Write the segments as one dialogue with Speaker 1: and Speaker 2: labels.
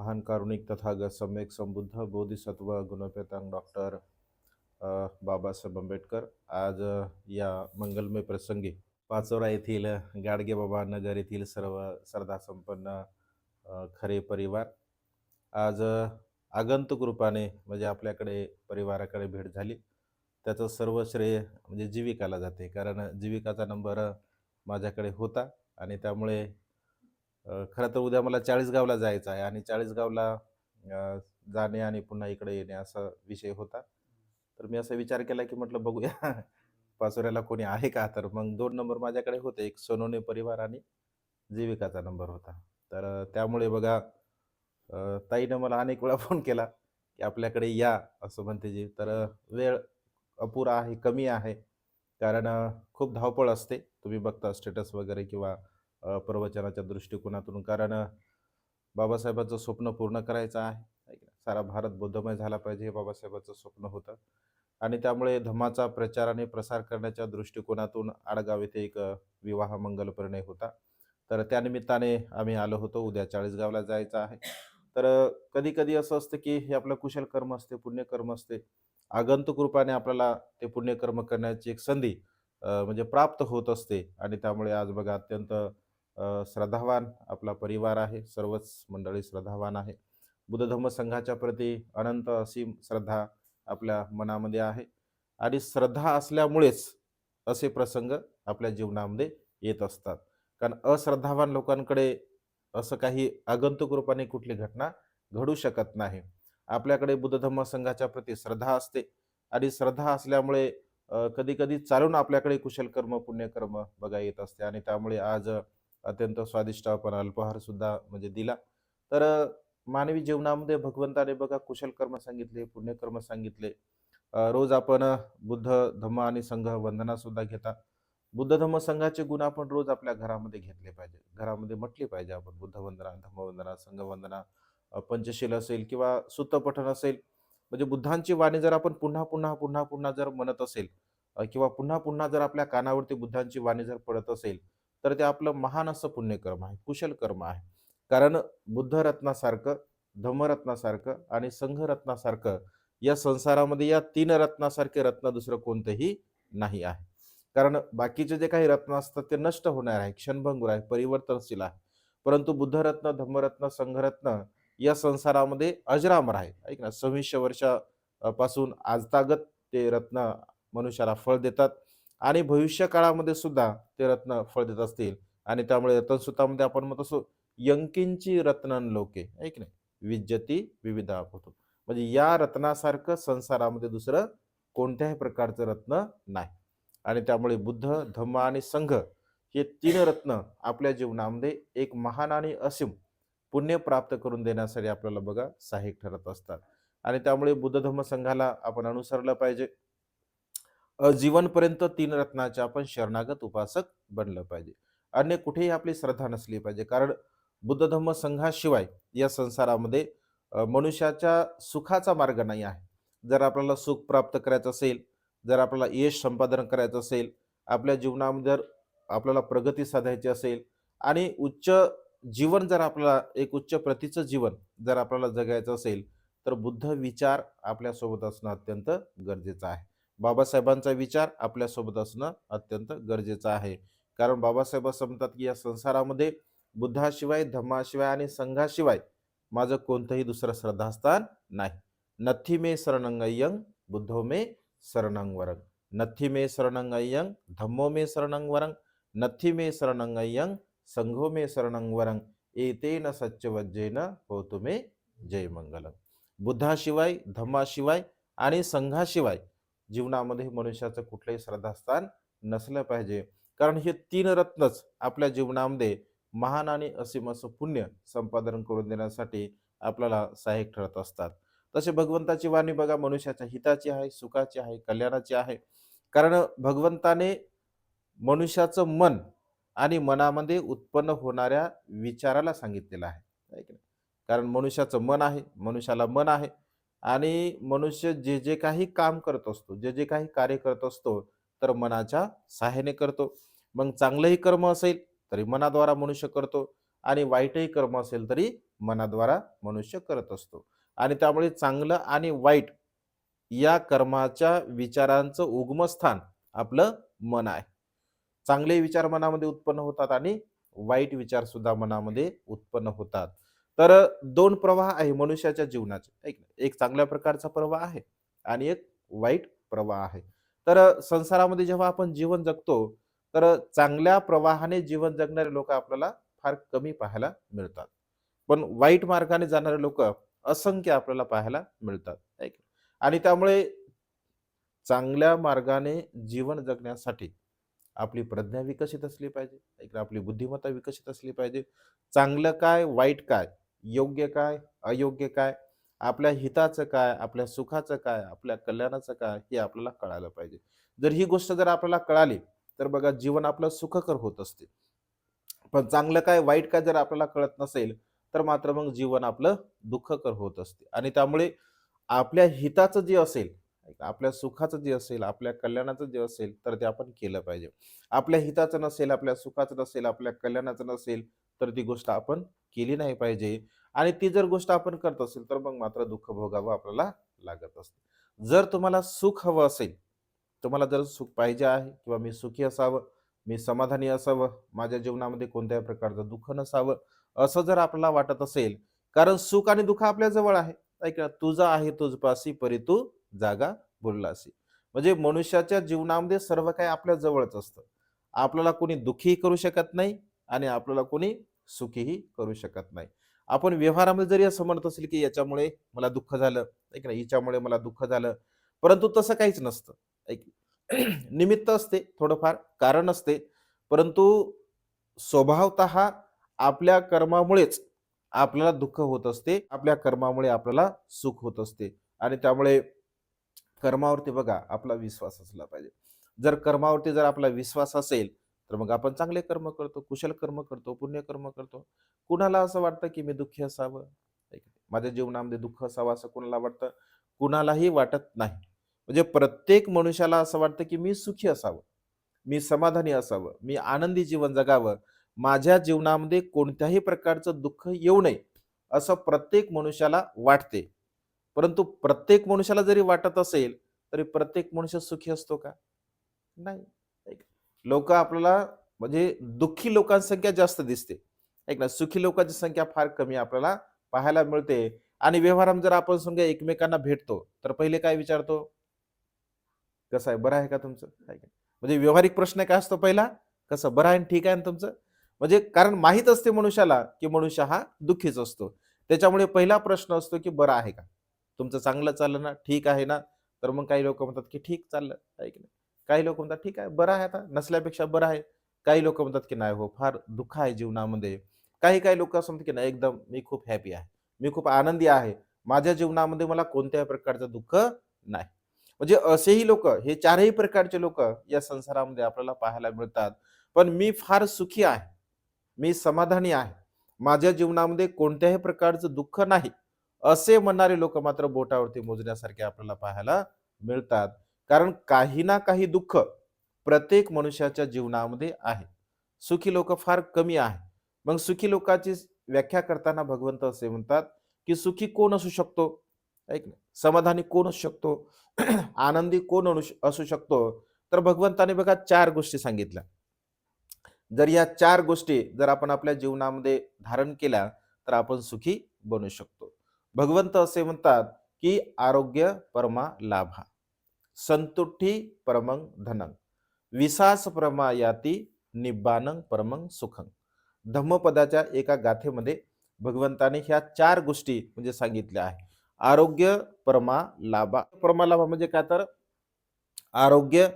Speaker 1: महान कारुणिक तथागत सम्यक संबुद्ध बोधिसत्व गुणपेतांग डॉक्टर बाबासाहेब आंबेडकर आज या मंगलमय प्रसंगी पाचोरा येथील गाडगेबाबा नगर येथील सर्व श्रद्धा संपन्न खरे परिवार आज आगंतुक रूपाने म्हणजे आपल्याकडे परिवाराकडे भेट झाली. त्याचं सर्व श्रेय म्हणजे जीविकाला जाते, कारण जीविकाचा नंबर माझ्याकडे होता आणि त्यामुळे खरं तर उद्या मला चाळीसगावला जायचं आहे आणि चाळीसगावला अ, जाणे आणि पुन्हा इकडे येणे असा विषय होता. तर मी असा विचार केला की म्हटलं बघूया पाचोऱ्याला कोणी आहे का? तर मग 2 नंबर माझ्याकडे होते. एक सोनवणे परिवार आणि जीविकाचा नंबर होता. तर त्यामुळे बघा ताईनं मला अनेक वेळा फोन केला की आपल्याकडे या असं म्हणते जी. तर वेळ अपुरा आहे, कमी आहे. कारण खूप धावपळ असते. तुम्ही बघता स्टेटस वगैरे किंवा प्रवचनाच्या दृष्टिकोनातून. कारण बाबासाहेबांचं स्वप्न पूर्ण करायचं आहे. आहे की नाही? सारा भारत बुद्धमय झाला पाहिजे हे बाबासाहेबांचं स्वप्न होतं. आणि त्यामुळे धम्माचा प्रचार आणि प्रसार करण्याच्या दृष्टिकोनातून आडगाव येथे एक विवाह मंगल परिणय होता. तर त्यानिमित्ताने आम्ही आलो होतो. उद्या चाळीसगावला जायचं आहे. तर कधी-कधी असं असतं की हे आपलं कुशल कर्म असते, पुण्यकर्म असते. आगंतुक रूपाने आपल्याला ते पुण्यकर्म करण्याची एक संधी म्हणजे प्राप्त होत असते आणि त्यामुळे आज बघा अत्यंत श्रद्धावान आपला परिवार आहे. सर्वच मंडळी श्रद्धावान आहे. बुद्ध धम्म संघाच्या प्रती अनंत असीम श्रद्धा आपल्या मनामध्ये आहे आणि श्रद्धा असल्यामुळेच असे प्रसंग आपल्या जीवनामध्ये येत असतात. कारण अश्रद्धावान लोकांकडे असं काही आगंतुक रूपाने कुठली घटना घडू शकत नाही. आपल्याकडे बुद्ध धम्म संघाच्या प्रती श्रद्धा असते आणि श्रद्धा असल्यामुळे कधी-कधी चालून आपल्याकडे कुशल कर्म, पुण्यकर्म बघा येत असते आणि त्यामुळे आज अत्यंत स्वादिष्ट आपण अल्पाहार सुद्धा म्हणजे दिला. तर मानवी जीवनामध्ये भगवंताने बघा कुशल कर्म सांगितले, पुण्यकर्म सांगितले. रोज आपण बुद्ध, धम्म आणि संघ वंदना सुद्धा घेता. बुद्ध धम्म संघाचे गुण आपण रोज आपल्या घरामध्ये घेतले पाहिजे. घरामध्ये म्हटली पाहिजे आपण बुद्ध वंदना, धम्मवंदना, संघवंदना, पंचशील असेल किंवा सुत्तपठण असेल. म्हणजे बुद्धांची वाणी जर आपण पुन्हा-पुन्हा जर म्हणत असेल किंवा पुन्हा-पुन्हा जर आपल्या कानावरती बुद्धांची वाणी जर पडत असेल, तर ते आपलं महान असं पुण्यकर्म आहे, कुशल कर्म आहे. कारण बुद्धरत्नासारखं, धम्मरत्नासारखं आणि संघरत्नासारखं या संसारामध्ये या 3 रत्नासारखे रत्न दुसरं कोणतंही नाही आहे. कारण बाकीचे जे काही रत्न असतात ते नष्ट होणार आहे, क्षणभंगूर आहे, परिवर्तनशील आहे. परंतु बुद्धरत्न, धम्मरत्न, संघरत्न या संसारामध्ये अजरामर आहे. ऐक ना, 2600 पासून आजतागत ते रत्न मनुष्याला फळ देतात आणि भविष्य काळामध्ये सुद्धा ते रत्न फळ देत असतील आणि त्यामुळे रतनसुतामध्ये आपण म्हणत असो, "यंकिंची रत्नन लोके." आहे की नाही? "विद्यती विविधा होतो." म्हणजे या रत्नासारखं संसारामध्ये दुसरं कोणत्याही प्रकारचं रत्न नाही. आणि त्यामुळे बुद्ध, धम्म आणि संघ हे 3 रत्न आपल्या जीवनामध्ये एक महान आणि असीम पुण्य प्राप्त करून देण्यासाठी आपल्याला बघा सहाय्यक ठरत असतात. आणि त्यामुळे बुद्ध धम्म संघाला आपण अनुसरलं पाहिजे. जीवनपर्यंत 3 रत्नाचे आपण शरणागत उपासक बनलं पाहिजे. अन्य कुठेही आपली श्रद्धा नसली पाहिजे. कारण बुद्ध धम्म संघाशिवाय या संसारामध्ये मनुष्याच्या सुखाचा मार्ग नाही आहे. जर आपल्याला सुख प्राप्त करायचं असेल, जर आपल्याला यश संपादन करायचं असेल, आपल्या जीवनामध्ये जर आपल्याला प्रगती साधायची असेल आणि उच्च जीवन जर आपल्याला एक उच्च प्रतीचं जीवन जर आपल्याला जगायचं असेल, तर बुद्ध विचार आपल्यासोबत असणं अत्यंत गरजेचं आहे. बाबासाहेबांचा विचार आपल्यासोबत असणं अत्यंत गरजेचं आहे. कारण बाबासाहेब असं म्हणतात, की या संसारामध्ये बुद्धाशिवाय, धम्माशिवाय आणि संघाशिवाय माझं कोणतंही दुसरं श्रद्धास्थान नाही. "नथी मे शरणंगय्यं, बुद्धो मे शरणं वरं. नथी मे शरणंगय्यं, धम्मो मे शरणं वरं. नथी मे शरणंगय्यं, संघो मे शरणं वरं. एतेन सच्चवज्जेन होतु मे जयमंगलम्." बुद्धाशिवाय, धम्माशिवाय आणि संघाशिवाय जीवनामध्ये मनुष्याचं कुठलंही श्रद्धास्थान नसलं पाहिजे. कारण हे 3 रत्नच आपल्या जीवनामध्ये महान आणि असीम असं पुण्य संपादन करून देण्यासाठी आपल्याला सहाय्यक ठरत असतात. तसे भगवंताची वाणी बघा मनुष्याच्या हिताची आहे, सुखाची आहे, कल्याणाची आहे. कारण भगवंताने मनुष्याचं मन आणि मनामध्ये उत्पन्न होणाऱ्या विचाराला सांगितलेलं आहे. आहे की नाही? कारण मनुष्याचं मन आहे, मनुष्याला मन आहे आणि मनुष्य जे जे काही काम करत असतो, जे जे काही कार्य करत असतो, तर मनाच्या सहाय्याने करतो. मग चांगलंही कर्म असेल, तरी मनाद्वारा मनुष्य करतो आणि वाईटही कर्म असेल तरी मनाद्वारा मनुष्य करत असतो. आणि त्यामुळे चांगलं आणि वाईट या कर्माच्या विचारांचं उगमस्थान आपलं मन आहे. चांगले विचार मनामध्ये उत्पन्न होतात आणि वाईट विचार सुद्धा मनामध्ये उत्पन्न होतात. तर दोन प्रवाह आहे मनुष्याच्या जीवनाचे. एक चांगल्या प्रकारचा प्रवाह आहे आणि एक वाईट प्रवाह आहे. तर संसारामध्ये जेव्हा आपण जीवन जगतो, तर चांगल्या प्रवाहाने जीवन जगणारे लोक आपल्याला फार कमी पाहायला मिळतात. पण वाईट मार्गाने जाणारे लोक असंख्य आपल्याला पाहायला मिळतात. आहे की? आणि त्यामुळे चांगल्या मार्गाने जीवन जगण्यासाठी आपली प्रज्ञा विकसित असली पाहिजे, एक आपली बुद्धिमत्ता विकसित असली पाहिजे. चांगलं काय, वाईट काय, योग्य काय, अयोग्य काय, आपल्या हिताचं काय, आपल्या सुखाचं काय, आपल्या कल्याणाचं काय, हे आपल्याला कळायला पाहिजे. जर ही गोष्ट जर आपल्याला कळाली, तर बघा जीवन आपलं सुखकर होत असते. पण चांगलं काय, वाईट काय जर आपल्याला कळत नसेल, तर मात्र मग जीवन आपलं दुःखकर होत असते. आणि त्यामुळे आपल्या हिताचं जे असेल, आपल्या सुखाचं जे असेल, आपल्या कल्याणाचं जे असेल, तर ते आपण केलं पाहिजे. आपल्या हिताचं नसेल, आपल्या सुखाचं नसेल, आपल्या कल्याणाचं नसेल, तर ती गोष्ट आपण केली नाही पाहिजे. आणि ती जर गोष्ट आपण करत असेल, तर मग मात्र दुःख भोगावं आपल्याला लागत असतं. जर तुम्हाला सुख हवं असेल, तुम्हाला जर सुख पाहिजे आहे किंवा मी सुखी असावं, मी समाधानी असावं, माझ्या जीवनामध्ये कोणत्याही प्रकारचं दुःख नसावं, असं जर आपल्याला वाटत असेल, कारण सुख आणि दुःख आपल्या जवळ आहे. ऐका, तुझा आहे तुझपासी परी तू जागा बोललासी. म्हणजे मनुष्याच्या जीवनामध्ये सर्व काही आपल्या जवळच असतं. आपल्याला कोणी दुःखीही करू शकत नाही आणि आपल्याला कोणी सुखीही करू शकत नाही. आपण व्यवहारामध्ये जरी असं म्हणत असेल, की याच्यामुळे मला दुःख झालं, ऐक ना, हिच्यामुळे मला दुःख झालं, परंतु तसं काहीच नसतं. ऐक निमित्त असते, थोडंफार कारण असते, परंतु स्वभावतः आपल्या कर्मामुळेच आपल्याला दुःख होत असते. आपल्या कर्मामुळे आपल्याला सुख होत असते. आणि त्यामुळे कर्मावरती बघा आपला विश्वास असला पाहिजे. जर कर्मावरती जर आपला विश्वास असेल, तर मग आपण चांगले कर्म करतो, कुशल कर्म करतो, पुण्यकर्म करतो. कुणाला असं वाटतं, की मी दुःखी असावं? आहे की नाही? माझ्या जीवनामध्ये दुःख असावं असं कुणाला वाटतं? कुणालाही वाटत नाही. म्हणजे प्रत्येक मनुष्याला असं वाटतं, की मी सुखी असावं, मी समाधानी असावं, मी आनंदी जीवन जगावं. माझ्या जीवनामध्ये कोणत्याही प्रकारचं दुःख येऊ नये, असं प्रत्येक मनुष्याला वाटते. परंतु प्रत्येक मनुष्याला जरी वाटत असेल, तरी प्रत्येक मनुष्य सुखी असतो का? नाही. लोक आपल्याला म्हणजे दुःखी लोकांची संख्या जास्त दिसते. ऐक ना, सुखी लोकांची संख्या फार कमी आपल्याला पाहायला मिळते. आणि व्यवहारात जर आपण समजा एकमेकांना भेटतो, तर पहिले काय विचारतो? कसं आहे? बरं आहे का तुमचं? आहे का? म्हणजे व्यावहारिक प्रश्न काय असतो पहिला? कसं? बरं आहे ना? ठीक आहे ना तुमचं? म्हणजे कारण माहीत असते मनुष्याला, की मनुष्य हा दुःखीच असतो. त्याच्यामुळे पहिला प्रश्न असतो, की बरं आहे का? तुमचं चांगलं चाललं ना? ठीक आहे ना? तर मग काही लोकं म्हणतात, की ठीक चाललं. आहे की नाही? काही लोकं म्हणतात, ठीक आहे, बरं आहे आता, नसल्यापेक्षा बरं आहे. काही लोकं म्हणतात, की नाही हो, फार दुःख आहे जीवनामध्ये. काही-काही लोकं असं म्हणतात, की नाही एकदम मी खूप हॅपी आहे. मी खूप आनंदी आहे. माझ्या जीवनामध्ये मला कोणत्याही प्रकारचं दुःख नाही. म्हणजे असेही लोक, हे चारही प्रकारचे लोक या संसारामध्ये आपल्याला पाहायला मिळतात. पण मी फार सुखी आहे, मी समाधानी आहे, माझ्या जीवनामध्ये कोणत्याही प्रकारचं दुःख नाही, असे म्हणणारे लोक मात्र बोटावरती मोजण्यासारखे आपल्याला पाहायला मिळतात. कारण काही ना काही दुःख प्रत्येक मनुष्याच्या जीवनामध्ये आहे. सुखी लोक फार कमी आहे. मग सुखी लोकांची व्याख्या करताना भगवंत असे म्हणतात, की सुखी कोण असू शकतो? ऐक ना, समाधानी कोण असू शकतो? आनंदी कोण असू शकतो? तर भगवंताने बघा 4 गोष्टी सांगितल्या. जर या 4 गोष्टी जर आपण आपल्या जीवनामध्ये धारण केल्या, तर आपण सुखी बनू शकतो. भगवंत असे म्हणतात, की आरोग्य परमा लाभा, संतुष्टी परमं धनं, विसास परमा याती, निब्बानं परमं सुखं. धम्मपदाच्या एका गाथेमध्ये भगवंताने ह्या 4 गोष्टी म्हणजे सांगितल्या आहे. आरोग्य परमा लाभा. परमा लाभा म्हणजे काय? तर आरोग्य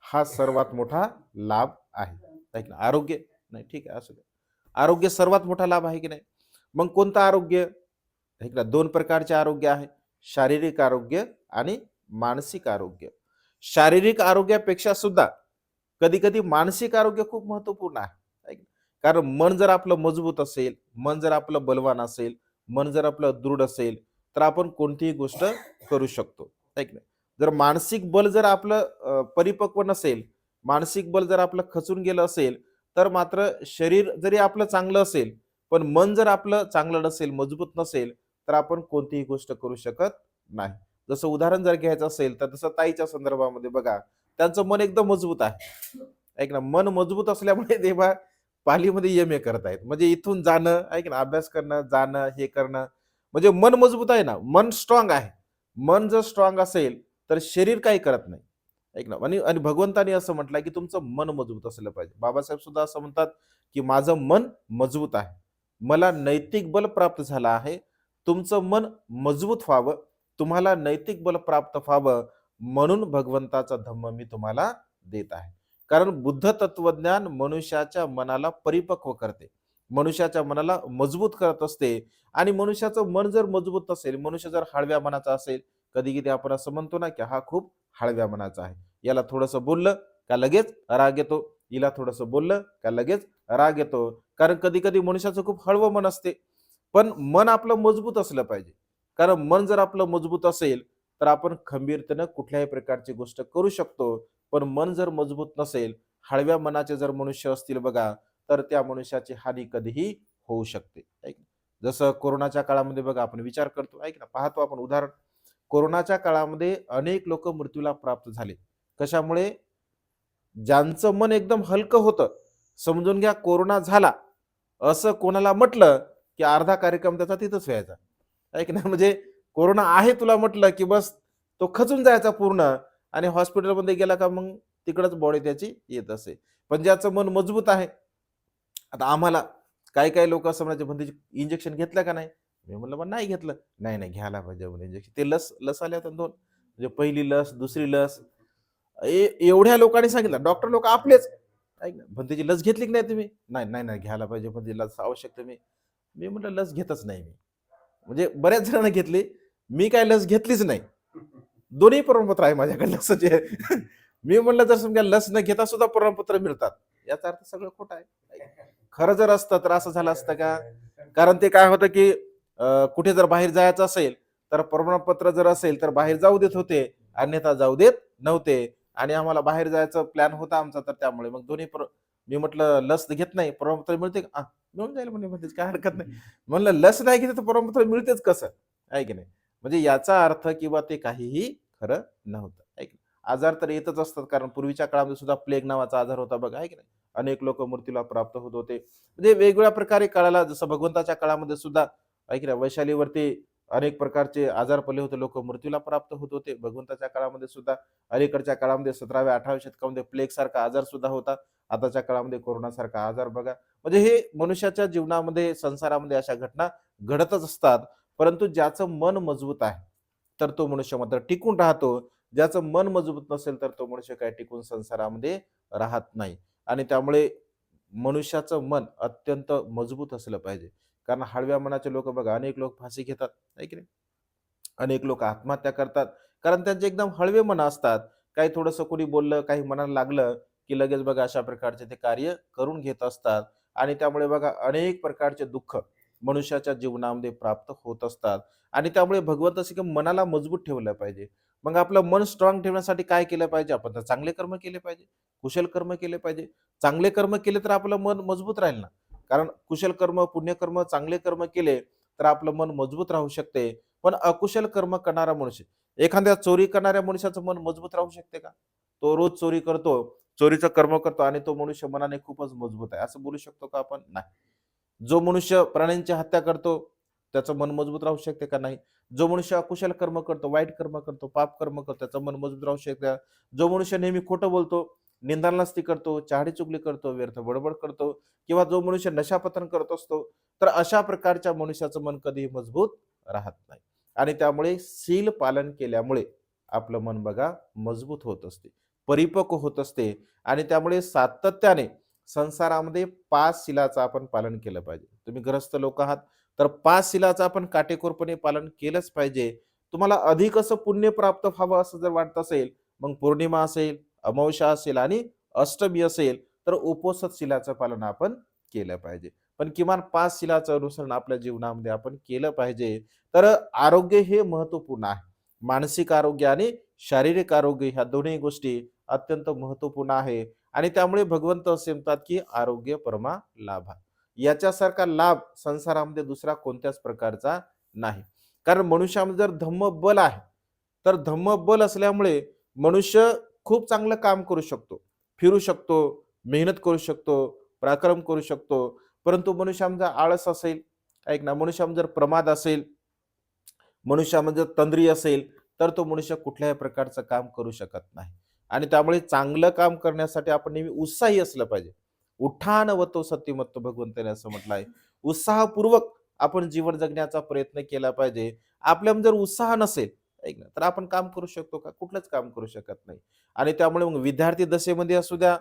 Speaker 1: हा सर्वात मोठा लाभ आहे. ऐक ना, आरोग्य नाही ठीक आहे, असू दे. आरोग्य सर्वात मोठा लाभ आहे की नाही? मग कोणतं आरोग्य? ऐक ना, 2 प्रकारचे आरोग्य आहे. शारीरिक आरोग्य आणि मानसिक आरोग्य. शारीरिक आरोग्यापेक्षा सुद्धा कधी-कधी मानसिक आरोग्य खूप महत्त्वपूर्ण आहे. है की? कारण मन जर आपलं मजबूत असेल, मन जर आपलं बलवान असेल, मन जर आपलं दृढ असेल, तर आपण कोणतीही गोष्ट करू शकतो. है की नाही? जर मानसिक बल जर आपलं परिपक्व नसेल, मानसिक बल जर आपलं खचून गेलं असेल, तर मात्र शरीर जरी आपलं चांगलं असेल, पण मन जर आपलं चांगलं नसेल, मजबूत नसेल, तर आपण कोणतीही गोष्ट करू शकत नाही. जसं उदाहरण जर घ्यायचं असेल, तर तसं ताईच्या संदर्भामध्ये बघा, त्यांचं मन एकदम मजबूत आहे. ऐक ना, मन मजबूत असल्यामुळे ते पालीमध्ये एम-ए करतायत. म्हणजे इथून जाणं, ऐक ना, अभ्यास करणं, जाणं, हे करणं, म्हणजे मन मजबूत आहे ना, मन स्ट्राँग आहे. मन जर स्ट्राँग असेल, तर शरीर काही करत नाही. ऐक ना, आणि आणि भगवंतानी असं म्हटलंय, की तुमचं मन मजबूत असलं पाहिजे. बाबासाहेब सुद्धा असं म्हणतात, की माझं मन मजबूत आहे. मला नैतिक बल प्राप्त झालं आहे. तुमचं मन मजबूत व्हावं, तुम्हाला नैतिक बल प्राप्त व्हावं, म्हणून भगवंताचा धम्म मी तुम्हाला देत आहे. कारण बुद्ध तत्वज्ञान मनुष्याच्या मनाला परिपक्व करते. मनुष्याच्या मनाला मजबूत करत असते आणि मनुष्याचं मन जर मजबूत नसेल, मनुष्य जर हळव्या मनाचा असेल, कधी-कधी आपण असं म्हणतो ना, की हा खूप हळव्या मनाचा आहे. याला थोडंसं बोललं का लगेच राग येतो. हिला थोडंसं बोललं का लगेच राग येतो. कारण कधी-कधी मनुष्याचं खूप हळवं मन असते. पण मन आपलं मजबूत असलं पाहिजे. कारण मन जर आपलं मजबूत असेल, तर आपण खंबीरतेनं कुठल्याही प्रकारची गोष्ट करू शकतो. पण मन जर मजबूत नसेल, हळव्या मनाचे जर मनुष्य असतील बघा, तर त्या मनुष्याची हानी कधीही होऊ शकते. ऐक ना. जसं कोरोनाच्या काळामध्ये बघा आपण विचार करतो, ऐक ना, पाहतो आपण उदाहरण. कोरोनाच्या काळामध्ये अनेक लोकं मृत्यूला प्राप्त झाले. कशामुळे? ज्यांचं मन एकदम हलकं होतं, समजून घ्या कोरोना झाला, असं कोणाला म्हटलं, की अर्धा कार्यक्रम त्याचा तिथंच व्हायचा. आहे की नाही? म्हणजे कोरोना आहे तुला म्हटलं, की बस तो खचून जायचा पूर्ण आणि हॉस्पिटलमध्ये गेला का मग तिकडंच बॉडी त्याची येत असे. पण ज्याचं मन मजबूत आहे, आता आम्हाला काही-काही लोकं असं म्हणायचे, "पण इंजेक्शन घेतलं का नाही?" मी म्हटलं, "मग नाही घेतलं." "नाही, नाही घ्यायला पाहिजे म्हणे इंजेक्शन." ते लस लस आल्या होत्या 2. म्हणजे पहिली लस, दुसरी लस. एवढ्या लोकांनी सांगितलं. डॉक्टर लोकं आपलेच. ऐक ना, "पण त्याची लस घेतली की नाही तुम्ही?" "नाही, नाही, नाही घ्यायला पाहिजे, पण ती लस आवश्यक तुम्ही." मी म्हटलं, "लस घेतच नाही मी." म्हणजे बऱ्याच जणांना घेतली. मी काय लस घेतलीच नाही. दोन्ही प्रमाणपत्र आहे माझ्याकडे लसचे. मी म्हटलं जर समजा लस न घेता सुद्धा प्रमाणपत्र मिळतात. याचा अर्थ सगळं खोटं आहे. खरं जर असतं तर असं झालं असतं का? कारण ते काय होतं, की कुठे जर बाहेर जायचं असेल, तर प्रमाणपत्र जर असेल तर बाहेर जाऊ देत होते, अन्यथा जाऊ देत नव्हते. आणि आम्हाला बाहेर जायचा प्लॅन होता आमचा, तर त्यामुळे मग मी म्हटलं, "लस घेत नाही, प्रमाणपत्र मिळते का?" मिळून जाईल म्हणे, "म्हणजे काय हरकत नाही." म्हणलं, "लस नाही घेतली तर प्रमाणपत्र मिळतेच कसं?" आहे की नाही? म्हणजे याचा अर्थ किंवा ते काहीही खरं नव्हतं. आहे की नाही? आजार तर येतच असतात, कारण पूर्वीच्या काळामध्ये सुद्धा प्लेग नावाचा आजार होता बघा, आहे की नाही? अनेक लोकं मृत्यूला प्राप्त होत होते. म्हणजे वेगवेगळ्या प्रकारे काळाला जसं भगवंताच्या काळामध्ये सुद्धा आहे की नाही, वैशालीवरती अनेक प्रकारचे आजार पडले होते. लोकं मृत्यूला प्राप्त होत होते. भगवंताच्या काळामध्ये सुद्धा अलीकडच्या काळामध्ये 17व्या-18व्या शतकामध्ये प्लेगसारखा आजार सुद्धा होता. आताच्या काळामध्ये कोरोनासारखा आजार बघा. म्हणजे हे मनुष्याच्या जीवनामध्ये, संसारामध्ये अशा घटना घडतच असतात. परंतु ज्याचं मन मजबूत आहे, तर तो मनुष्य मात्र टिकून राहतो. ज्याचं मन मजबूत नसेल, तर तो मनुष्य काय टिकून संसारामध्ये राहत नाही. आणि त्यामुळे मनुष्याचं मन अत्यंत मजबूत असलं पाहिजे. कारण हळव्या मनाचे लोकं बघा, अनेक लोक फाशी घेतात, आहे की नाही? अनेक लोक आत्महत्या करतात. कारण त्यांचे एकदम हळवे मन असतात. काही थोडंसं कोणी बोललं, काही मनाला लागलं, की लगेच बघा अशा प्रकारचे ते कार्य करून घेत असतात. आणि त्यामुळे बघा अनेक प्रकारचे दुःख मनुष्याच्या जीवनामध्ये प्राप्त होत असतात. आणि त्यामुळे भगवंत असं की मनाला मजबूत ठेवलं पाहिजे. मग आपलं मन स्ट्राँग ठेवण्यासाठी काय केलं पाहिजे? आपण तर चांगले कर्म केले पाहिजे, कुशल कर्म केले पाहिजे. चांगले कर्म केले तर आपलं मन मजबूत राहील ना. कारण कुशल कर्म, पुण्यकर्म, चांगले कर्म केले, तर आपलं मन मजबूत राहू शकते. पण अकुशल कर्म करणारा मनुष्य, एखाद्या चोरी करणाऱ्या मनुष्याचं मन मजबूत राहू शकते का? तो रोज चोरी करतो, चोरीचं कर्म करतो आणि तो मनुष्य मनाने खूपच मजबूत आहे, असं बोलू शकतो का आपण? नाही. जो मनुष्य प्राण्यांची हत्या करतो, त्याचं मन मजबूत राहू शकते का? नाही. जो मनुष्य अकुशल कर्म करतो, वाईट कर्म करतो, पाप कर्म करतो, त्याचं मन मजबूत राहू शकते का? जो मनुष्य नेहमी खोटं बोलतो, निंदानास्ती करतो, चहाडी-चुगली करतो, व्यर्थ बडबड करतो किंवा जो मनुष्य नशापतन करत असतो, तर अशा प्रकारच्या मनुष्याचं मन कधीही मजबूत राहत नाही. आणि त्यामुळे शील पालन केल्यामुळे आपलं मन बघा मजबूत होत असते, परिपक्व होत असते आणि त्यामुळे सातत्याने संसारामध्ये 5 शिलाचं आपण पालन केलं पाहिजे. तुम्ही गृहस्थ लोक आहात, तर 5 शिलाचं आपण काटेकोरपणे पालन केलंच पाहिजे. तुम्हाला अधिक असं पुण्य प्राप्त व्हावं असं जर वाटत असेल, मग पौर्णिमा असेल, अमावस्या असेल आणि अष्टमी असेल, तर उपोषित शिलाचं पालन आपण केलं पाहिजे. पण किमान 5 शिलाचं अनुसरण आपल्या जीवनामध्ये आपण केलं पाहिजे. तर आरोग्य हे महत्त्वपूर्ण आहे. मानसिक आरोग्य आणि शारीरिक आरोग्य ह्या दोन्ही गोष्टी अत्यंत महत्त्वपूर्ण आहे आणि त्यामुळे भगवंत असे म्हणतात, की आरोग्य परमा लाभा. याच्यासारखा लाभ संसारामध्ये दुसरा कोणत्याच प्रकारचा नाही. कारण मनुष्यामध्ये जर धम्मबल आहे, तर धम्मबल असल्यामुळे मनुष्य खूप चांगलं काम करू शकतो, फिरू शकतो, मेहनत करू शकतो, पराक्रम करू शकतो. परंतु मनुष्यामध्ये आळस असेल, ऐक ना, मनुष्यामध्ये जर प्रमाद असेल, मनुष्यामध्ये जर तंद्री असेल, तर तो मनुष्य कुठल्याही प्रकारचं काम करू शकत नाही. आणि त्यामुळे चांगलं काम करण्यासाठी आपण नेहमी उत्साही असलं पाहिजे. उठाण वतो सत्यमत्तो भगवंताने असं म्हटलं आहे. उत्साहपूर्वक आपण जीवन जगण्याचा प्रयत्न केला पाहिजे. आपल्यामध्ये जर उत्साह नसेल, ऐक ना, तर आपण काम करू शकतो का? कुठलंच काम करू शकत नाही. आणि त्यामुळे मग विद्यार्थी दशेमध्ये असू द्या,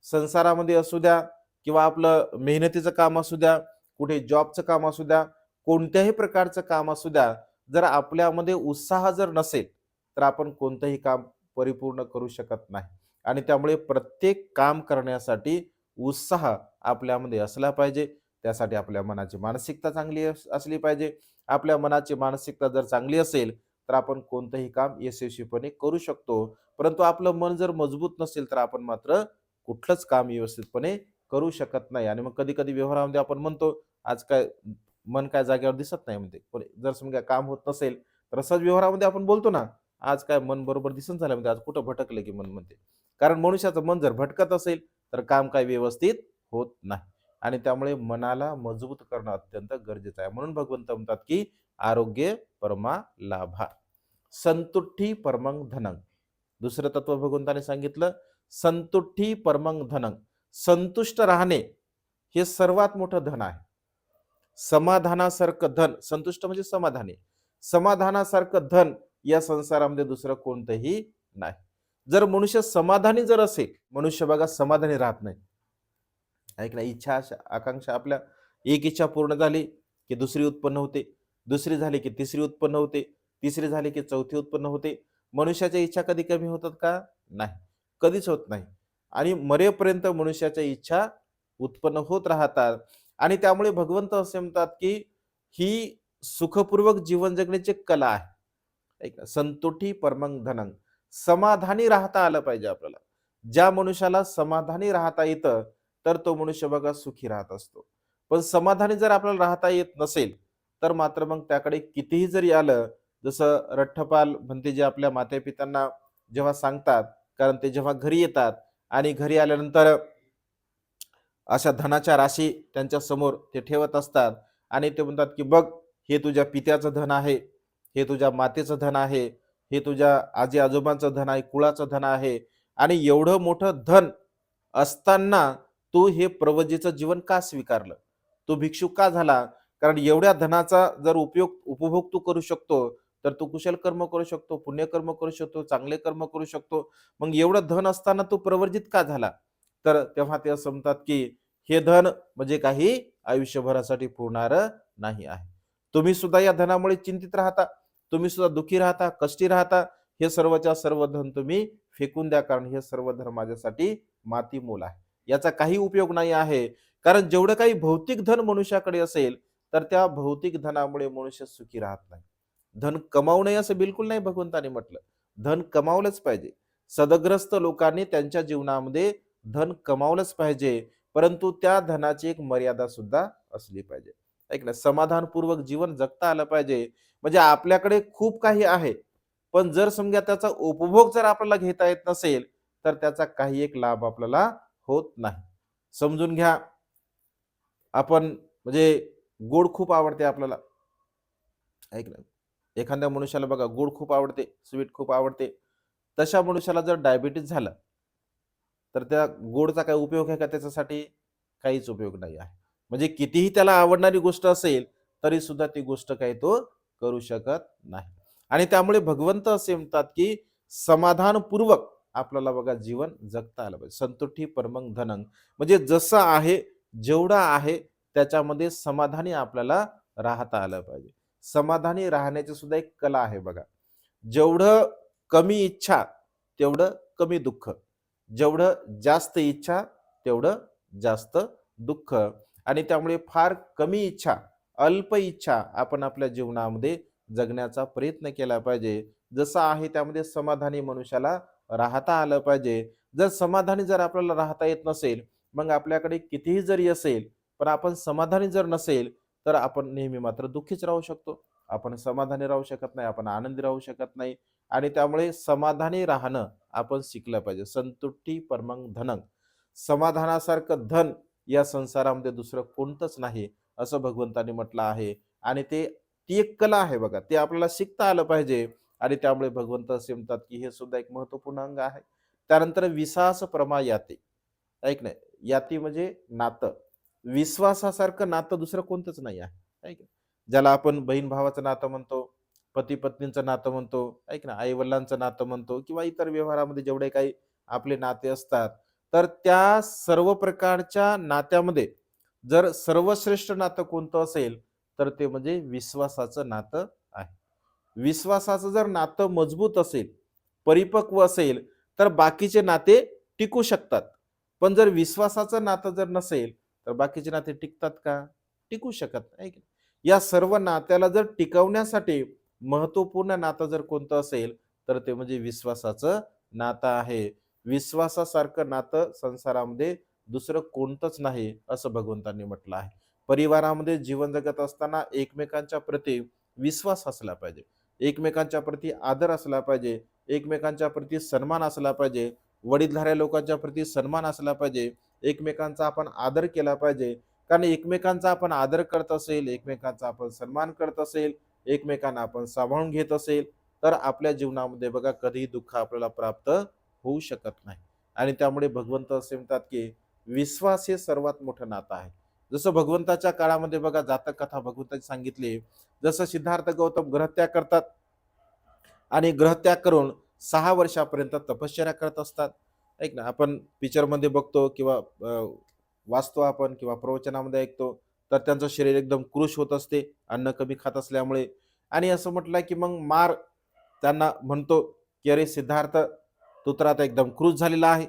Speaker 1: संसारामध्ये असू द्या, किंवा आपलं मेहनतीचं काम असू द्या, कुठे जॉबचं काम असू द्या, कोणत्याही प्रकारचं काम असू द्या, जर आपल्यामध्ये उत्साह जर नसेल, तर आपण कोणतंही काम परिपूर्ण करू शकत नाही. आणि त्यामुळे प्रत्येक काम करण्यासाठी उत्साह आपल्यामध्ये असला पाहिजे. त्यासाठी आपल्या मनाची मानसिकता चांगली असली पाहिजे. आपल्या मनाची मानसिकता जर चांगली असेल, तर आपण कोणतंही काम यशस्वीपणे करू शकतो. परंतु आपलं मन जर मजबूत नसेल, तर आपण मात्र कुठलंच काम व्यवस्थितपणे करू शकत नाही. आणि मग कधी-कधी व्यवहारामध्ये आपण म्हणतो, "आज काय मन काय जागेवर दिसत नाही" म्हणते. पण जर समजा काम होत नसेल, तर असंच व्यवहारामध्ये आपण बोलतो ना, "आज काय मन बरोबर दिसेना झालं" म्हणते, "आज कुठं भटकलं की मन" म्हणते. कारण मनुष्याचं मन जर भटकत असेल, तर काम काय व्यवस्थित होत नाही. आणि त्यामुळे मनाला मजबूत करणं अत्यंत गरजेचं आहे. म्हणून भगवंत म्हणतात, की "आरोग्य परमा लाभा, संतुष्टी परमं धनं." दुसरं तत्व भगवंताने सांगितलं, संतुष्टी परमं धनं. संतुष्ट राहणे हे सर्वात मोठं धन आहे. समाधानासारखं धन, संतुष्ट म्हणजे समाधानी, समाधानासारखं धन या संसारामध्ये दुसरं कोणतंही नाही. जर मनुष्य समाधानी जर असेल, मनुष्य बघा समाधानी राहत नाही. ऐक ना, इच्छा आकांक्षा आपल्या, एक इच्छा पूर्ण झाली की दुसरी उत्पन्न होते, दुसरी झाली की तिसरी उत्पन्न होते, तिसरी झाली की चौथी उत्पन्न होते. मनुष्याच्या इच्छा कधी कमी होतात का? नाही, कधीच होत नाही. आणि मरेपर्यंत मनुष्याच्या इच्छा उत्पन्न होत राहतात. आणि त्यामुळे भगवंत असे म्हणतात की ही सुखपूर्वक जीवन जगण्याची कला आहे. ऐका, संतोषी परमं धनं. समाधानी राहता आलं पाहिजे आपल्याला. ज्या मनुष्याला समाधानी राहता येतं, तर तो मनुष्य बघा सुखी राहत असतो. पण समाधानी जर आपल्याला राहता येत नसेल, तर मात्र मग त्याकडे कितीही जरी आलं, जसं रठ्ठपाल म्हणते, जे आपल्या माता-पित्यांना जेव्हा सांगतात, कारण ते जेव्हा घरी येतात आणि घरी आल्यानंतर अशा धनाच्या राशी त्यांच्या समोर ते ठेवत असतात आणि ते म्हणतात, की "बघ, हे तुझ्या पित्याचं धन आहे, हे तुझ्या मातेचं धन आहे, हे तुझ्या आजी-आजोबांचं धन आहे, कुळाचं धन आहे आणि एवढं मोठं धन असताना तू हे प्रवजेचं जीवन का स्वीकारलं? तू भिक्षुक का झाला? कारण एवढ्या धनाचा जर उपभोग तू करू शकतो, तर तू कुशल कर्म करू शकतो, पुण्यकर्म करू शकतो, चांगले कर्म करू शकतो. मग एवढं धन असताना तू प्रवर्जित का झाला?" तर तेव्हा ते असं म्हणतात, की हे धन म्हणजे काही आयुष्यभरासाठी पुरणारं नाही आहे. तुम्ही सुद्धा या धनामुळे चिंतित राहता, तुम्ही सुद्धा दुःखी राहता, कष्टी राहता. हे सर्वच्या सर्व धन तुम्ही फेकून द्या, कारण हे सर्व धन माझ्यासाठी माती मोल आहे. याचा काही उपयोग नाही आहे. कारण जेवढं काही भौतिक धन मनुष्याकडे असेल, तर त्या भौतिक धनामुळे मनुष्य सुखी राहत नाही. धन कमावू नये असं बिलकुल नाही भगवंताने म्हटलं. धन कमावलंच पाहिजे. सदग्रस्त लोकांनी त्यांच्या जीवनामध्ये धन कमावलंच पाहिजे. परंतु त्या धनाची एक मर्यादा सुद्धा असली पाहिजे. ऐक ना, समाधानपूर्वक जीवन जगता आलं पाहिजे. म्हणजे आपल्याकडे खूप काही आहे, पण जर समजा त्याचा उपभोग जर आपल्याला घेता येत नसेल, तर त्याचा काही एक लाभ आपल्याला होत नाही. समजून घ्या, आपण म्हणजे गोड खूप आवडते आपल्याला. ऐक ना, एखाद्या मनुष्याला बघा गोड खूप आवडते, स्वीट खूप आवडते. तशा मनुष्याला जर डायबिटीज झालं, तर त्या गोडचा काय उपयोग आहे का त्याच्यासाठी? काहीच उपयोग नाही आहे. म्हणजे कितीही त्याला आवडणारी गोष्ट असेल, तरी सुद्धा ती गोष्ट काही तो करू शकत नाही. आणि त्यामुळे भगवंत असे म्हणतात, की समाधानपूर्वक आपल्याला बघा जीवन जगता आलं पाहिजे. संतुष्टी परमं धनं. म्हणजे जसं आहे, जेवढं आहे त्याच्यामध्ये समाधानी आपल्याला राहता आलं पाहिजे. समाधानी राहण्याची सुद्धा एक कला आहे बघा. जेवढं कमी इच्छा, तेवढं कमी दुःख. जेवढं जास्त इच्छा, तेवढं जास्त दुःख. आणि त्यामुळे फार कमी इच्छा, अल्प इच्छा आपण आपल्या जीवनामध्ये जगण्याचा प्रयत्न केला पाहिजे. जसं आहे त्यामध्ये समाधानी मनुष्याला राहता आलं पाहिजे. जर समाधानी जर आपल्याला राहता येत नसेल, मग आपल्याकडे कितीही जरी असेल, पण आपण समाधानी जर नसेल तर आपण नेहमी मात्र दुःखीच राहू शकतो. आपण समाधानी राहू शकत नाही, आपण आनंदी राहू शकत नाही. आणि त्यामुळे समाधानी राहणं आपण शिकलं पाहिजे. संतुष्टी परमं धनंग. समाधानासारखं धन या संसारामध्ये दुसरं कोणतंच नाही, असं भगवंतांनी म्हटलं आहे. आणि ती एक कला आहे बघा, ते आपल्याला शिकता आलं पाहिजे. आणि त्यामुळे भगवंत असे म्हणतात, की हे सुद्धा एक महत्त्वपूर्ण अंग आहे. त्यानंतर विश्वास प्रमा याती. ऐक नाही, याती म्हणजे नातं. विश्वासासारखं नातं दुसरं कोणतंच नाही आहे. ऐक ज्याला आपण बहीण भावाचं नातं म्हणतो, पती पत्नीचं नातं म्हणतो, ऐक ना, आई वडिलांचं नातं म्हणतो किंवा इतर व्यवहारामध्ये जेवढे काही आपले नाते असतात, तर त्या सर्व प्रकारच्या नात्यामध्ये जर सर्वश्रेष्ठ नातं कोणतं असेल तर ते म्हणजे विश्वासाचं नातं आहे. विश्वासाचं जर नातं मजबूत असेल, परिपक्व असेल, तर बाकीचे नाते टिकू शकतात. पण जर विश्वासाचं नातं जर नसेल, तर बाकीचे नाते टिकतात का? टिकू शकत नाही. या सर्व नात्याला जर टिकवण्यासाठी महत्त्वपूर्ण नातं जर कोणतं असेल, तर ते म्हणजे विश्वासाचं नातं आहे. विश्वासासारखं नातं संसारामध्ये दुसरं कोणतंच नाही, असं भगवंतांनी म्हटलं आहे. परिवारामध्ये जीवन जगत असताना एकमेकांच्या प्रती विश्वास असला पाहिजे. एकमेकांच्या प्रती आदर असला पाहिजे. एकमेकांच्या प्रती सन्मान असला पाहिजे. वडीलधाऱ्या लोकांच्या प्रती सन्मान असला पाहिजे. एकमेकांचा आपण आदर केला पाहिजे. कारण एकमेकांचा आपण आदर करत असेल, एकमेकांचा आपण सन्मान करत असेल, एकमेकांना आपण सांभाळून घेत असेल, तर आपल्या जीवनामध्ये बघा कधीही दुःख आपल्याला प्राप्त होऊ शकत नाही. आणि त्यामुळे भगवंत असे म्हणतात, की विश्वास हे सर्वात मोठं नातं आहे. जसं भगवंताच्या काळामध्ये बघा जातक कथा भगवंताची सांगितली. जसं सिद्धार्थ गौतम ग्रहत्याग करतात आणि ग्रहत्याग करून 6 वर्षापर्यंत तपश्चर्या करत असतात. ऐक ना, आपण पिक्चरमध्ये बघतो किंवा वाचतो आपण किंवा प्रवचनामध्ये ऐकतो, तर त्यांचं शरीर एकदम कृश होत असते, अन्न कमी खात असल्यामुळे. आणि असं म्हटलं की मग मार त्यांना म्हणतो, की "अरे सिद्धार्थ, तू तर आता एकदम कृश झालेला आहे.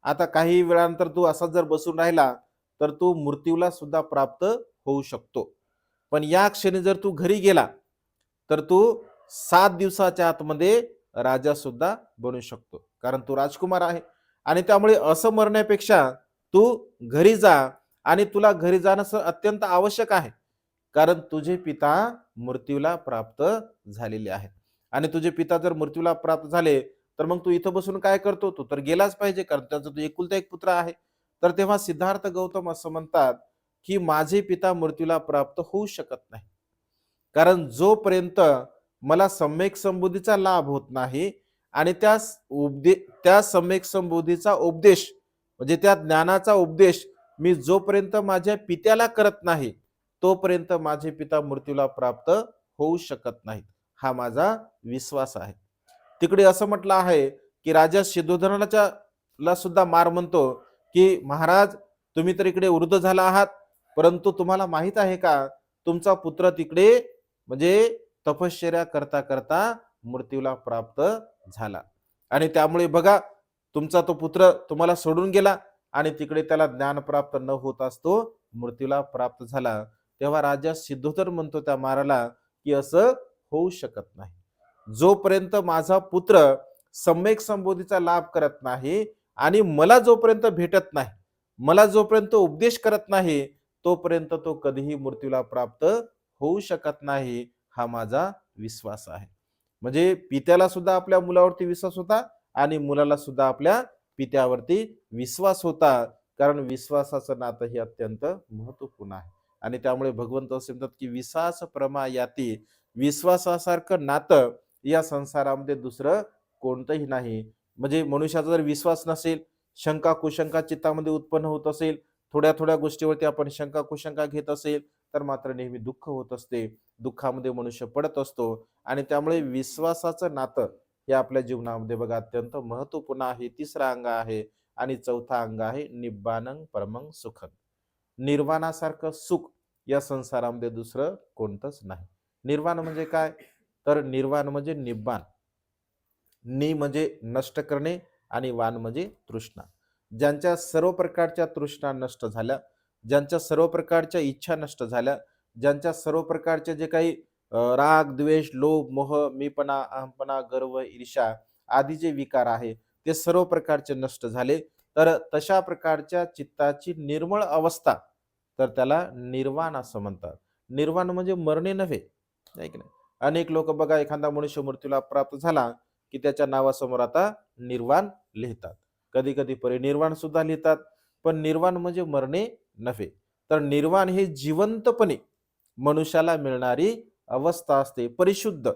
Speaker 1: आता काही वेळानंतर तू असाच जर बसून राहिला, तर तू मृत्यूला सुद्धा प्राप्त होऊ शकतो. पण या क्षणी जर तू घरी गेला, तर तू 7 दिवसाच्या आतमध्ये राजा सुद्धा बनू शकतो. कारण तू राजकुमार आहे. आणि त्यामुळे असं मरण्यापेक्षा तू घरी जा आणि तुला घरी जाणं अत्यंत आवश्यक आहे. कारण तुझे पिता मृत्यूला प्राप्त झालेले आहेत. आणि तुझे पिता जर मृत्यूला प्राप्त झाले, तर मग तू इथं बसून काय करतो? तू तर गेलाच पाहिजे, कारण त्यांचा तू एकुलता एक पुत्र आहे. तर तेव्हा सिद्धार्थ गौतम असं म्हणतात, की माझे पिता मृत्यूला प्राप्त होऊ शकत नाही. कारण जोपर्यंत मला सम्यक संबोधीचा लाभ होत नाही आणि त्या सम्यक संबोधीचा उपदेश म्हणजे त्या ज्ञानाचा उपदेश मी जोपर्यंत माझ्या पित्याला करत नाही, तोपर्यंत माझे पिता मृत्यूला प्राप्त होऊ शकत नाहीत. हा माझा विश्वास आहे. तिकडे असं म्हटलं आहे, की राजा शुद्धोधनाच्या ला सुद्धा मार म्हणतो, की "महाराज, तुम्ही तर इकडे वृद्ध झाला आहात, परंतु तुम्हाला माहीत आहे का, तुमचा पुत्र तिकडे म्हणजे तपश्चर्या करता करता मृत्यूला प्राप्त झाला. आणि त्यामुळे बघा, तुमचा तो पुत्र तुम्हाला सोडून गेला आणि तिकडे त्याला ज्ञान प्राप्त न होत असतो मृत्यूला प्राप्त झाला." तेव्हा राजा सिद्धोधर म्हणतो त्या माराला, की असं होऊ शकत नाही. जोपर्यंत माझा पुत्र सम्यक संबोधीचा लाभ करत नाही आणि मला जोपर्यंत भेटत नाही, मला जोपर्यंत उपदेश करत नाही, तोपर्यंत तो कधीही मृत्यूला प्राप्त होऊ शकत नाही. हा माझा विश्वास आहे. म्हणजे पित्याला सुद्धा आपल्या मुलावरती विश्वास होता आणि मुलाला सुद्धा आपल्या पित्यावरती विश्वास होता. कारण विश्वासाचं नातं हे अत्यंत महत्त्वपूर्ण आहे. आणि त्यामुळे भगवंत असे म्हणतात, की "विश्वास प्रमा याती." विश्वासासारखं नातं या संसारामध्ये दुसरं कोणतंही नाही. म्हणजे मनुष्याचा जर विश्वास नसेल, शंका कुशंका चित्तामध्ये उत्पन्न होत असेल, थोड्या-थोड्या गोष्टीवरती आपण शंका कुशंका घेत असेल, तर मात्र नेहमी दुःख होत असते. दुःखामध्ये मनुष्य पडत असतो. आणि त्यामुळे विश्वासाचं नातं हे आपल्या जीवनामध्ये बघा अत्यंत महत्त्वपूर्ण आहे. तिसरं अंग आहे आणि चौथं अंग आहे निब्बानं परमं सुखं. निर्वाणासारखं सुख या संसारामध्ये दुसरं कोणतंच नाही. निर्वाण म्हणजे काय? तर निर्वाण म्हणजे निब्बाण. नि म्हणजे नष्ट करणे आणि वाण म्हणजे तृष्णा. ज्यांच्या सर्व प्रकारच्या तृष्णा नष्ट झाल्या, ज्यांच्या सर्व प्रकारच्या इच्छा नष्ट झाल्या, ज्यांच्या सर्व प्रकारचे जे काही राग, द्वेष, लोभ, मोह, मीपणा, अहंपणा, गर्व, ईर्ष्या आदी जे विकार आहे, ते सर्व प्रकारचे नष्ट झाले. तर तशा प्रकारच्या चित्ताची निर्मळ अवस्था तर त्याला निर्वाण असं म्हणतात. निर्वाण म्हणजे मरणे नव्हे, आहे की नाही? अनेक लोक बघा, एखादा मनुष्य मृत्यूला प्राप्त झाला की त्याच्या नावासमोर आता निर्वाण लिहितात. कधी कधी परिनिर्वाण सुद्धा लिहितात. पण निर्वाण म्हणजे मरणे नव्हे. तर निर्वाण हे जिवंतपणे मनुष्याला मिळणारी अवस्था असते, परिशुद्ध.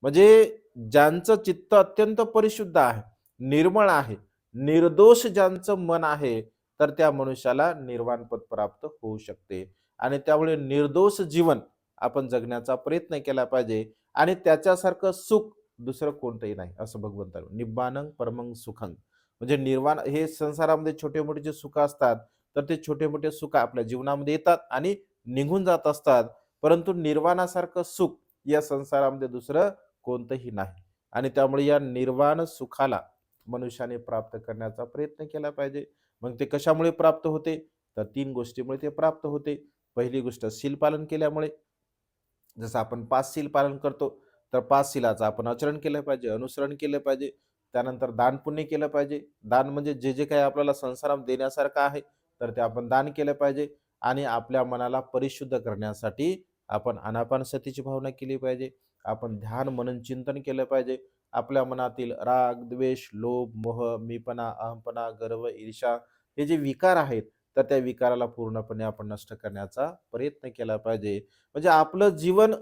Speaker 1: म्हणजे ज्यांचं चित्त अत्यंत परिशुद्ध आहे, निर्मळ आहे, निर्दोष ज्यांचं मन आहे, तर त्या मनुष्याला निर्वाण पद प्राप्त होऊ शकते. आणि त्यामुळे निर्दोष जीवन आपण जगण्याचा प्रयत्न केला पाहिजे. आणि त्याच्यासारखं सुख दुसरं कोणतंही नाही, असं भगवंतानं निब्बानं परमं सुखं. म्हणजे निर्वाण हे संसारामध्ये छोटे मोठे जे सुख असतात, तर ते छोटे मोठे सुख आपल्या जीवनामध्ये येतात आणि निघून जात असतात. परंतु निर्वाणासारखं सुख या संसारामध्ये दुसरं कोणतंही नाही. आणि त्यामुळे या निर्वाण सुखाला मनुष्याने प्राप्त करण्याचा प्रयत्न केला पाहिजे. मग ते कशामुळे प्राप्त होते? तर 3 गोष्टीमुळे ते प्राप्त होते. पहिली गोष्ट शील पालन केल्यामुळे. जसं आपण 5 शील पालन करतो, तर 5 शीलाचं आपण आचरण केलं पाहिजे, अनुसरण केलं पाहिजे. त्यानंतर दान पुण्य केलं पाहिजे. दान म्हणजे जे काही आपल्याला संसारात देण्यासारखं आहे, तर ते आपण दान केलं पाहिजे. आणि आपल्या मनाला परिशुद्ध करण्यासाठी आपण आनापानसतीची भावना केली पाहिजे. आपण ध्यान, मनन, चिंतन केलं पाहिजे. आपल्या मनातील राग, द्वेष, लोभ, मोह, मीपणा, अहमपणा, गर्व, ईर्ष्या हे जे विकार आहेत, तर त्या विकाराला पूर्णपणे आपण नष्ट करण्याचा प्रयत्न केला पाहिजे. म्हणजे आपलं जीवन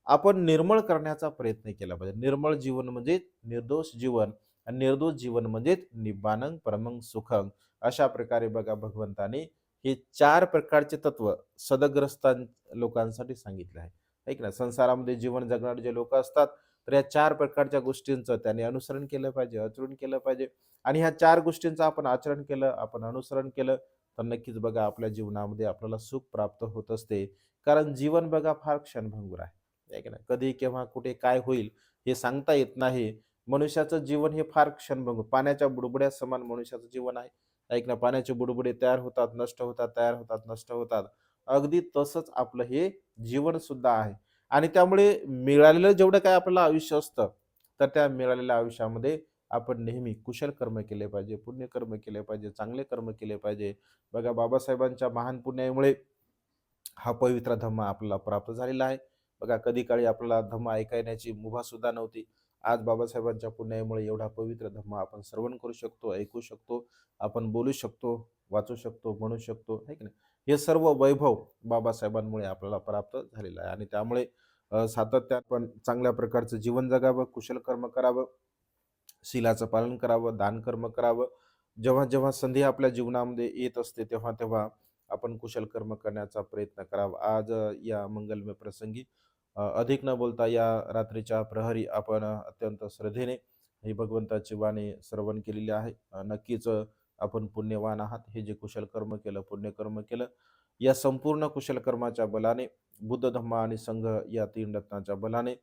Speaker 1: आपण निर्मळ करण्याचा प्रयत्न केला पाहिजे. निर्मळ जीवन म्हणजे निर्दोष जीवन. आणि निर्दोष जीवन म्हणजे निब्बानं परमं सुखं. अशा प्रकारे बघा, भगवंताने हे 4 प्रकारचे तत्व सदग्रस्तां लोकांसाठी सांगितले आहे. है की नाही? संसारामध्ये जीवन जगणारे जे लोक असतात, तर या 4 प्रकारच्या गोष्टींचं त्याने अनुसरण केलं पाहिजे, आचरण केलं पाहिजे. आणि ह्या 4 गोष्टींचं आपण आचरण केलं, आपण अनुसरण केलं, तर नक्कीच बघा आपल्या जीवनामध्ये आपल्याला सुख प्राप्त होत असते. कारण जीवन बघा फार क्षणभंगुर आहे. आहे की नाही? कधी, केव्हा, कुठे काय होईल हे सांगता येत नाही. मनुष्याचं जीवन हे फार क्षणभंगुर, पाण्याच्या बुडबुड्या समान मनुष्याचं जीवन आहे. ऐक ना, पाण्याचे बुडबुडे तयार होतात, नष्ट होतात, तयार होतात, नष्ट होतात. अगदी तसंच आपलं हे जीवन सुद्धा आहे. आणि त्यामुळे मिळालेलं जेवढं काय आपल्याला आयुष्य असतं, तर त्या मिळालेल्या आयुष्यामध्ये आपण नेहमी कुशल कर्म केले पाहिजे, पुण्यकर्म केले पाहिजे, चांगले कर्म केले पाहिजे. बघा, बाबासाहेबांच्या महान पुण्यामुळे हा पवित्र धम्म आपल्याला प्राप्त झालेला आहे. बघा, कधी काळी आपल्याला धम्म ऐकण्याची मुभा सुद्धा नव्हती. आज बाबासाहेबांच्या पुण्यामुळे एवढा पवित्र धम्म आपण श्रवण करू शकतो, ऐकू शकतो, आपण बोलू शकतो, वाचू शकतो, म्हणू शकतो, है की नाही? हे सर्व वैभव बाबासाहेबांमुळे आपल्याला प्राप्त झालेलं आहे. आणि त्यामुळे सातत्यात पण चांगल्या प्रकारचं जीवन जगावं, कुशल कर्म करावं, शीलाचं पालन करावं, दानकर्म करावं. जेव्हा जेव्हा संधी आपल्या जीवनामध्ये येत असते, तेव्हा तेव्हा आपण कुशल कर्म करण्याचा प्रयत्न करावा. आज या मंगलमय प्रसंगी अधिक न बोलता या रात्रीच्या प्रहरी आपण अत्यंत श्रद्धेने ही भगवंताची वाणी श्रवण केलेली आहे. नक्कीच आपण पुण्यवान आहात. हे जे कुशल कर्म केलं, पुण्यकर्म केलं, या संपूर्ण कुशल कर्माच्या बलाने, बुद्ध धम्म आणि संघ या 3 रत्नाच्या बलाने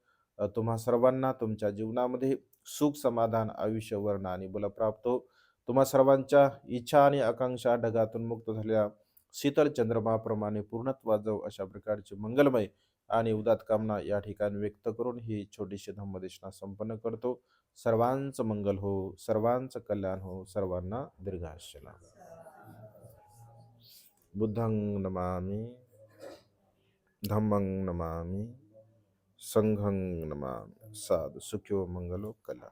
Speaker 1: तुम्हा सर्वांना तुमच्या जीवनामध्ये सुख, समाधान, आयुष्य, वर्ण आणि बल प्राप्त हो. तुम्हा सर्वांच्या इच्छा आणि आकांक्षा ढगातून मुक्त झालेल्या शीतल चंद्रमाप्रमाणे पूर्णत्वात जाऊ, अशा प्रकारची मंगलमय आणि उदात कामना या ठिकाणी व्यक्त करून ही छोटीशी धम्मदेशना संपन्न करतो. सर्वांचं मंगल हो, सर्वांचं कल्याण हो, सर्वांना दीर्घायुष्य लाभो. बुद्धं नमामि, धम्मं नमामि, संघं नमामि. साधु सुखियो मंगलो कल्याण.